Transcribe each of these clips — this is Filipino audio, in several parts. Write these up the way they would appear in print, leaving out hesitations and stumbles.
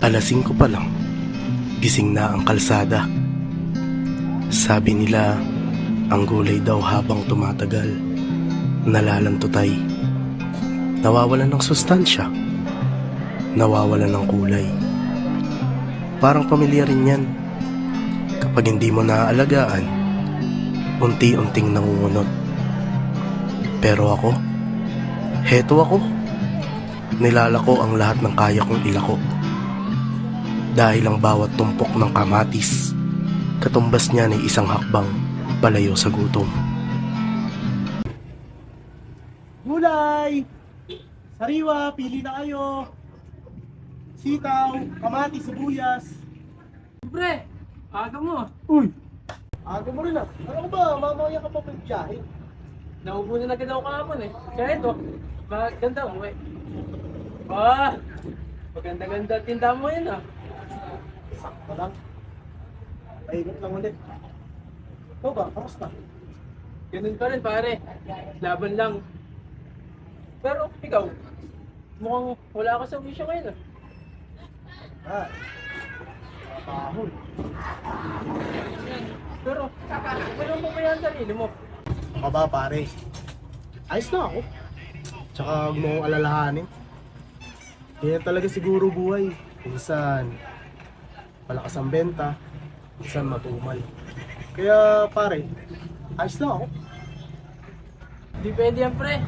Alas 5 pa lang, gising na ang kalsada. Sabi nila, ang gulay daw habang tumatagal, nalalantutay. Nawawalan ng sustansya, nawawalan ng kulay. Parang pamilya rin yan. Kapag hindi mo naaalagaan, unti-unting nangungunot. Pero ako, heto ako. Nilalako ang lahat ng kaya kong ilako. Dahil ang bawat tumpok ng kamatis, katumbas niya ay isang hakbang palayo sa gutom. Gulay! Sariwa, pili na kayo! Sitaw, kamatis, sibuyas. Pre, aga mo. Uy! Aga mo rin ah. Ano ba? Mamaya ka pa magbiyahe. Naubo na agad ako kahapon eh. Kaya ito, maganda mo eh. Ah, maganda-ganda tinda mo yan ah. Sakto lang. Pahingot lang ulit. Ikaw ba? Kamusta? Ganun pa rin pare. Laban lang. Pero ikaw, mukhang wala ka sa wisyo ngayon ah. Ah. Pahol. Pero, meron mo ba yan sarili mo? Ako ba pare? Ayos na ako. Tsaka huwag mo akong alalahanin. Kaya talaga siguro buhay. Minsan, malakas ang benta. Minsan matumal. Kaya pare, ayos na ako. Depende yan pre.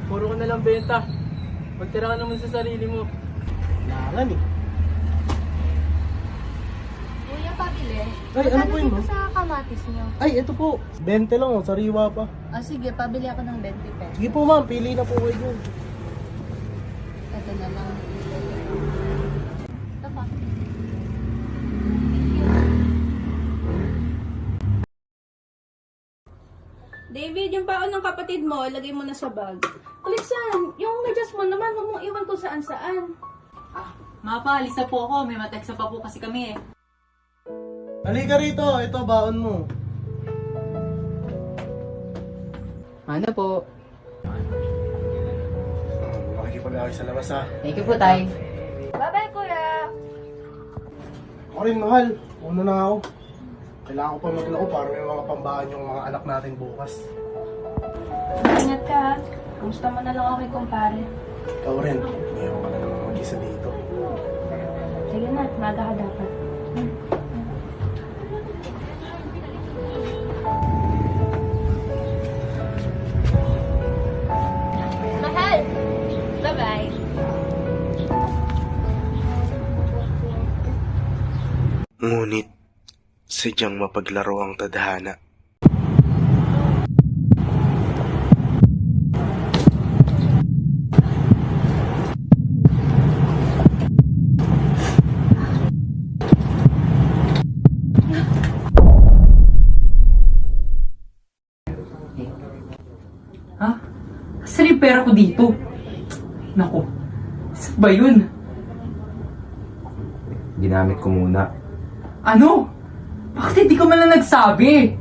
Puro ka nalang benta. Magtira ka naman sa sarili mo. Kailangan eh. Kuya, pabili. Ay, ano po yun, dito ma'am? sa kamatis niyo? Ay, ito po. 20 lang oh, sariwa pa. Ah, sige, pabili ako ng 20 pesos. Sige po ma'am, pili na po kayo dun. Ito na lang. Ito pa. David, yung baon ng kapatid mo, lagay mo na sa bag. Alisan, yung medyas mo naman, huwag mong iwan kung saan-saan. Mapaalis na po ako. May mateksa pa po kasi kami eh. Halika rito, ito baon mo. Ano po? Makikipag-away sa labas ha. Thank you po, Tay. Bye-bye, kuya! Ako rin mahal, una na ako. Kailangan ko pa maglako para may mga pambahan yung mga anak natin bukas. Ingat ka, ha? Kumusta mo na lang ako kay kumpare. Ikaw rin, mayroon ka na naman mag-isa dito. Sige na, maga ka dapat. Mahal! Bye-bye! Ngunit, sadyang mapaglaro ang tadhana. Ha? Saan yung pera ko dito? Naku, saan ba yun? Ginamit ko muna. Ano? Bakit hindi ka man lang nagsabi?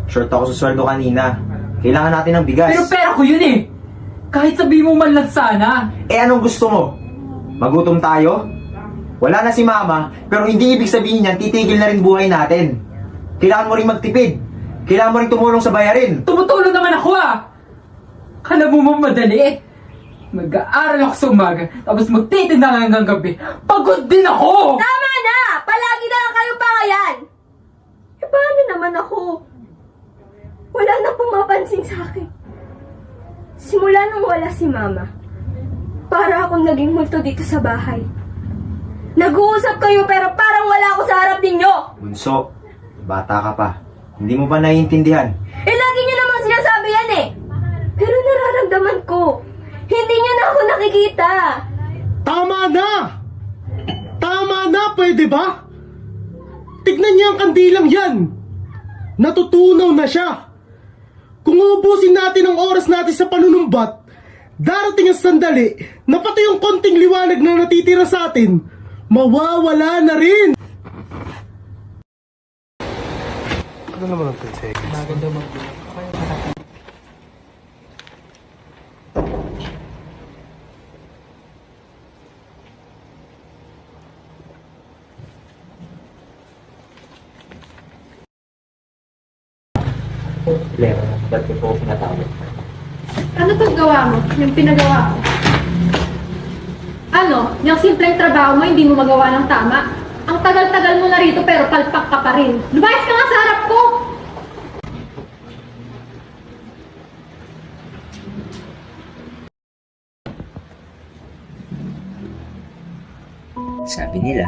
Short ako sa sweldo kanina. Kailangan natin ng bigas. Pero pera ko yun eh! Kahit sabihin mo man lang sana. Eh anong gusto mo? Magutom tayo? Wala na si mama, pero hindi ibig sabihin yan titigil na rin buhay natin. Kailangan mo rin magtipid. Kailangan mo rin tumulong sa bayarin. Tumutulong naman ako ah! Kala mo madali? Mag-aaral ako sa umaga, tapos magtitinda hanggang gabi. Pagod din ako! Tama na! Palagi na lang kayo pangayan! Eh, paano naman ako? Wala na pumapansin sa akin. Simula nung wala si mama, para akong naging multo dito sa bahay. Nag-uusap kayo pero parang wala ako sa harap ninyo! Bunso, bata ka pa. Hindi mo ba naiintindihan? Eh, lagi niyo naman sinasabi yan eh! Pero nararamdaman ko, hindi niyo na ako nakikita! Tama na! Tama na, pwede ba? Tignan niya ang kandilang yan! Natutunaw na siya! Kung uubusin natin ang oras natin sa panunumbat, darating ang sandali na pati yung konting liwanag na natitira sa atin, mawawala na rin! Ano naman ang 10 seconds? Maganda mag problema. Ba't ko po pinatawag? Ano pag gawa mo? Yung pinagawa ko? Ano? Yung simpleng trabaho mo, hindi mo magawa ng tama? Ang tagal-tagal mo na rito pero palpak ka pa rin. Lumayas ka nga sa harap ko! Sabi nila,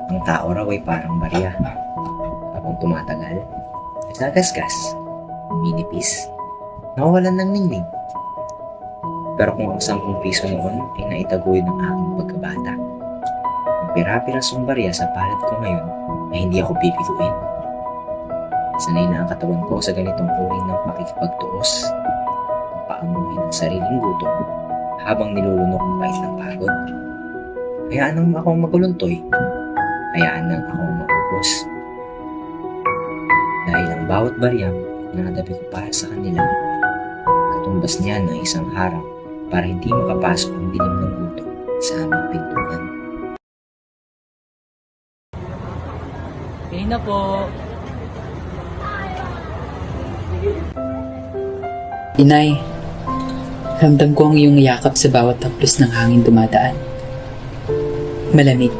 ang tao raw ay parang barya. Habang tumatagal, nagagasgas, minipis, nawawalan ng ningning. Pero kung ang 10 piso noon ay naitaguyod ng aking pagkabata, ang pira-pirasong barya sa palad ko ngayon ay hindi ako bibiguin. Sanay na ang katawan ko sa ganitong uri ng pakikipagtuos, paamuhin ang sariling gutom habang nilulunok ang pait ng pagod. Hayaan nang akong maguluntoy, hayaan nang akong maubos. Dahil ang bawat baryang na natabi ko para sa kanila, katumbas niyan ng isang harang para hindi makapasok ang dilim ng gutom sa aming pintuan. Okay na po. Inay, ramdam ko ang iyong yakap sa bawat haplos ng hangin dumadaan. Malamig,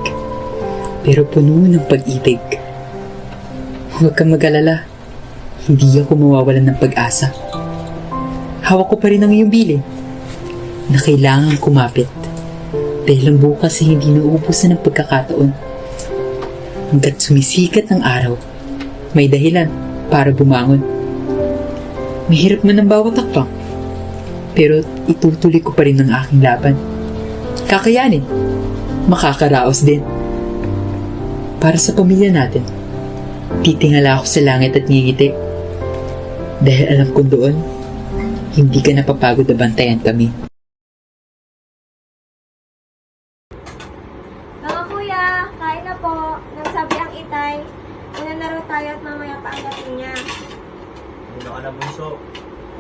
pero puno ng pag-ibig. Huwag kang mag-alala, hindi ako mawawalan ng pag-asa. Hawak ko pa rin ang iyong bilin na kailangan kumapit dahil ang bukas ay hindi nauubusan ng pagkakataon. Hanggat sumisikat ang araw, may dahilan para bumangon. Mahirap man ang bawat takpang, pero itutuloy ko pa rin ang aking laban. Kakayanin, makakaraos din. Para sa pamilya natin, titingala ako sa langit at ngingiti. Dahil alam ko doon, hindi ka napapagod na bantayan kami. Mga kuya, kain na po. Nagsabi ang itay. Una na raw tayo at mamaya pa ang dating niya. Hindi ka na bunso.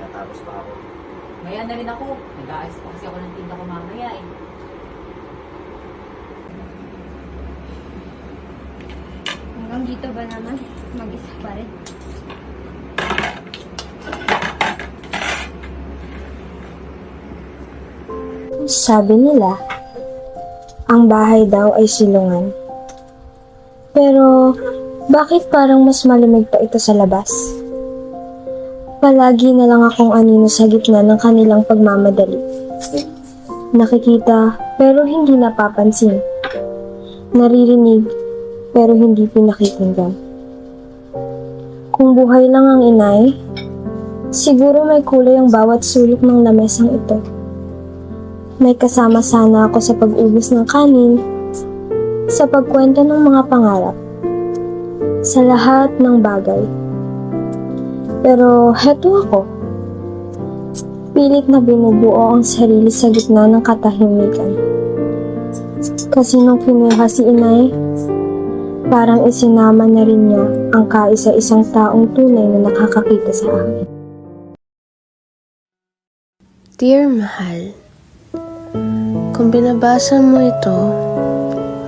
Natapos pa ako. Maya na rin ako. Nag-aayos pa kasi ako ng tinda ko mamaya eh. Hanggang dito ba naman? Mag-isa pa rin. Sabi nila, ang bahay daw ay silungan. Pero, bakit parang mas malamig pa ito sa labas? Palagi na lang akong anino sa gitna ng kanilang pagmamadali. Nakikita pero hindi napapansin. Naririnig pero hindi pinakikinggan. Kung buhay lang ang inay, siguro may kulay ang bawat sulok ng lamesang ito. May kasama sana ako sa pag-ubos ng kanin, sa pagkwento ng mga pangarap, sa lahat ng bagay. Pero heto ako. Pilit na binubuo ang sarili sa gitna ng katahimikan. Kasi nung kinuha si inay, parang isinama na rin niya ang kaisa-isang taong tunay na nakakakita sa akin. Dear Mahal, kung binabasa mo ito,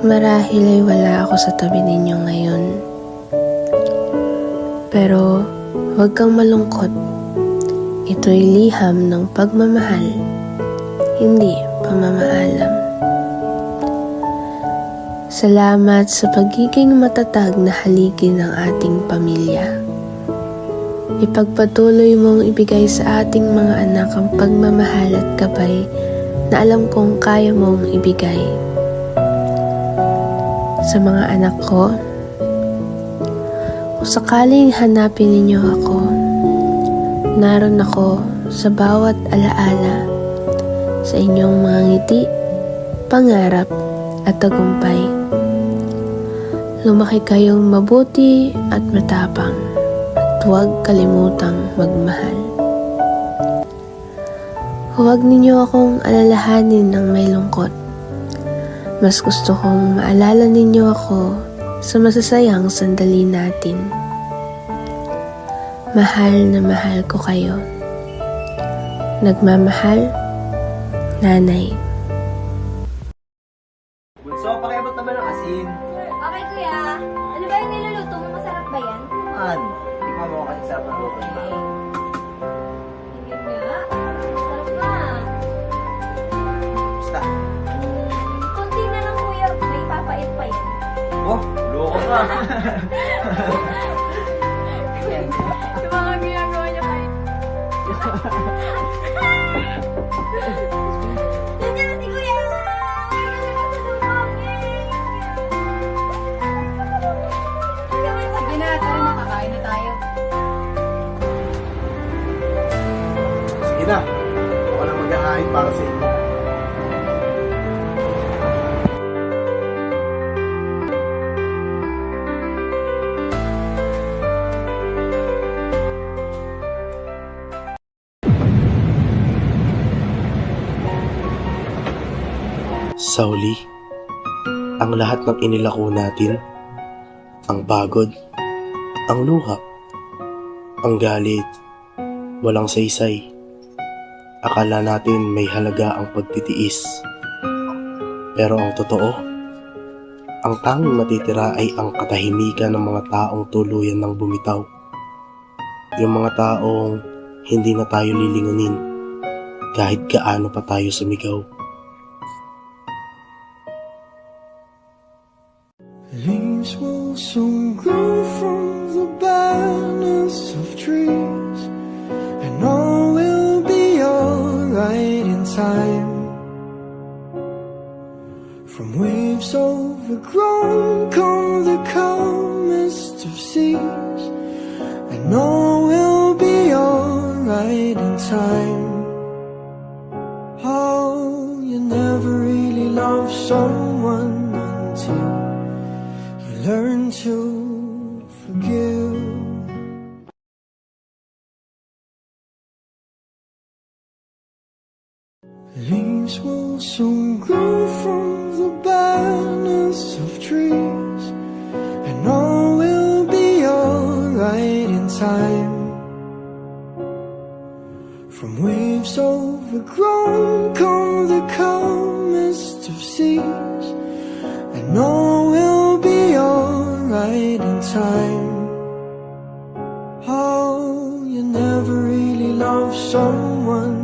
marahil ay wala ako sa tabi ninyo ngayon. Pero huwag kang malungkot. Ito'y liham ng pagmamahal, hindi pamamaalam. Salamat sa pagiging matatag na haligi ng ating pamilya. Ipagpatuloy mong ibigay sa ating mga anak ang pagmamahal at gabay na alam kong kaya mong ibigay. Sa mga anak ko, kung sakaling hanapin ninyo ako, naroon ako sa bawat alaala, sa inyong mga ngiti, pangarap at tagumpay. Lumaki kayong mabuti at matapang, at huwag kalimutang magmahal. Huwag ninyo akong alalahanin ng may lungkot. Mas gusto kong maalala ninyo ako sa masasayang sandali natin. Mahal na mahal ko kayo. Nagmamahal, Nanay. Bunso, pakiabot naman ng asin. Okay kuya, ano ba yung niluluto mo? Masarap ba yan? Man, ikaw mo kasi sarap ng luto. Yung mga ginagawa niya kayo. Nandiyan na si Kuya! Sige na, tara na, kakain na tayo. Sige na, ako na maghahain para sa inyo. Sa huli, ang lahat ng inilako natin, ang pagod, ang luha, ang galit, walang saysay. Akala natin may halaga ang pagtitiis. Pero ang totoo, ang tanging matitira ay ang katahimikan ng mga taong tuluyan ng bumitaw. Yung mga taong hindi na tayo lilingunin kahit gaano pa tayo sumigaw. Leaves will soon grow from the banners of trees, and all will be alright in time. From waves overgrown come the calmest of seas, and all will be alright in time. Oh, you never really love someone until learn to forgive. Leaves will soon grow from the banners of trees, and all will be alright in time. From waves overgrown come the calmest of seas, and all will be alright in time. Oh, you never really loved someone